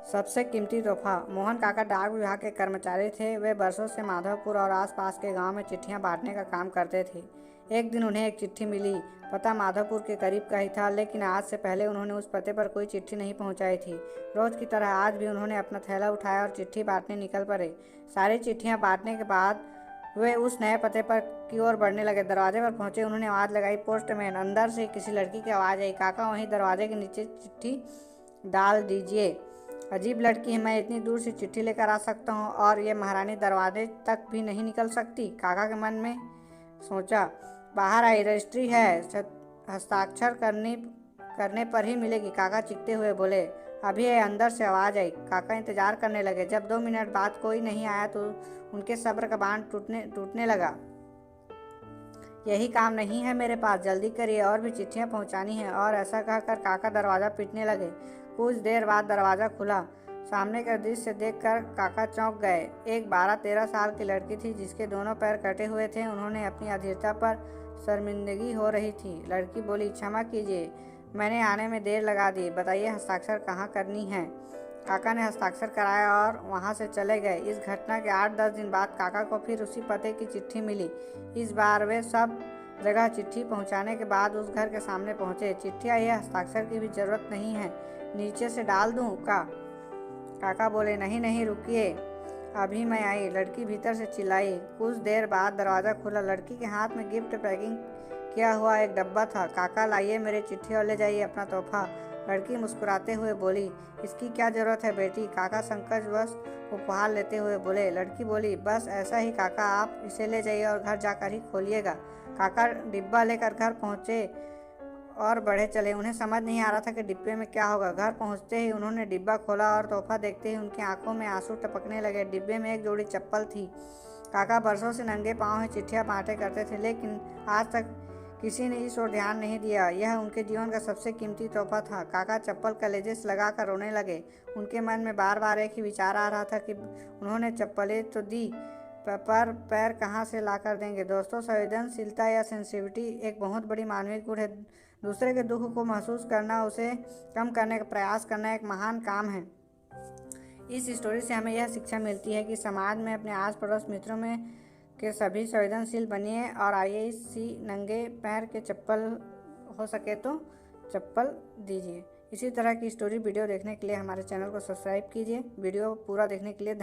सबसे कीमती तोहफा। मोहन काका डाक विभाग के कर्मचारी थे। वे बरसों से माधवपुर और आसपास के गांव में चिट्ठियां बांटने का काम करते थे। एक दिन उन्हें एक चिट्ठी मिली। पता माधवपुर के करीब का ही था, लेकिन आज से पहले उन्होंने उस पते पर कोई चिट्ठी नहीं पहुंचाई थी। रोज की तरह आज भी उन्होंने अपना थैला उठाया और चिट्ठी बांटने निकल पड़े। सारी चिट्ठियां बांटने के बाद वे उस नए पते पर की ओर बढ़ने लगे। दरवाजे पर पहुंचे, उन्होंने आवाज़ लगाई, पोस्टमैन। अंदर से किसी लड़की की आवाज़ आई, काका वहीं दरवाजे के नीचे चिट्ठी डाल दीजिए। अजीब लड़की है, मैं इतनी दूर से चिट्ठी लेकर आ सकता हूँ और ये महारानी दरवाजे तक भी नहीं निकल सकती। काका के मन में सोचा। बाहर आई, रजिस्ट्री है, हस्ताक्षर करने पर ही मिलेगी। काका चीखते हुए बोले, अभी है। अंदर से आवाज़ आई। काका इंतजार करने लगे। जब 2 मिनट बाद कोई नहीं आया तो उनके सब्र का बांध टूटने लगा। यही काम नहीं है मेरे पास, जल्दी करिए, और भी चिट्ठियां पहुंचानी है। और ऐसा कहकर काका दरवाज़ा पीटने लगे। कुछ देर बाद दरवाज़ा खुला। सामने का दृश्य देखकर काका चौंक गए। एक 12-13 साल की लड़की थी जिसके दोनों पैर कटे हुए थे। उन्होंने अपनी अधीरता पर शर्मिंदगी हो रही थी। लड़की बोली, क्षमा कीजिए, मैंने आने में देर लगा दी। बताइए हस्ताक्षर कहाँ करनी है। काका ने हस्ताक्षर कराया और वहाँ से चले गए। इस घटना के 8-10 दिन बाद काका को फिर उसी पते की चिट्ठी मिली। इस बार वे सब जगह चिट्ठी पहुँचाने के बाद उस घर के सामने पहुँचे। चिट्ठी आई है, हस्ताक्षर की भी जरूरत नहीं है, नीचे से डाल दूँ का? काका बोले, नहीं नहीं, रुकिए, अभी मैं आई। लड़की भीतर से चिल्लाई। कुछ देर बाद दरवाज़ा खुला। लड़की के हाथ में गिफ्ट पैकिंग किया हुआ एक डब्बा था। काका, लाइए मेरी चिट्ठी और ले जाइए अपना तोहफा। लड़की मुस्कुराते हुए बोली, इसकी क्या जरूरत है बेटी? काका संकोचवश उपहार लेते हुए बोले। लड़की बोली, बस ऐसा ही काका, आप इसे ले जाइए और घर जाकर ही खोलिएगा। काका डिब्बा लेकर घर पहुँचे और बढ़े चले। उन्हें समझ नहीं आ रहा था कि डिब्बे में क्या होगा। घर पहुंचते ही उन्होंने डिब्बा खोला और तोहफा देखते ही उनकी आंखों में आंसू टपकने लगे। डिब्बे में एक जोड़ी चप्पल थी। काका बरसों से नंगे पाँव ही चिट्ठियां बांटे करते थे, लेकिन आज तक किसी ने इस ओर ध्यान नहीं दिया। यह उनके जीवन का सबसे कीमती तोहफा था। काका चप्पल कलेजे से लगाकर रोने लगे। उनके मन में बार बार एक ही विचार आ रहा था कि उन्होंने चप्पलें तो दी, पर पैर कहाँ से ला कर देंगे। दोस्तों, संवेदनशीलता या सेंसिटिविटी एक बहुत बड़ी मानवीय गुण है। दूसरे के दुख को महसूस करना, उसे कम करने का प्रयास करना एक महान काम है। इस स्टोरी से हमें यह शिक्षा मिलती है कि समाज में अपने आस पड़ोस मित्रों में के सभी संवेदनशील बनिए और आइए इसी नंगे पैर के चप्पल हो सके तो चप्पल दीजिए। इसी तरह की स्टोरी वीडियो देखने के लिए हमारे चैनल को सब्सक्राइब कीजिए। वीडियो पूरा देखने के लिए धन्यवाद।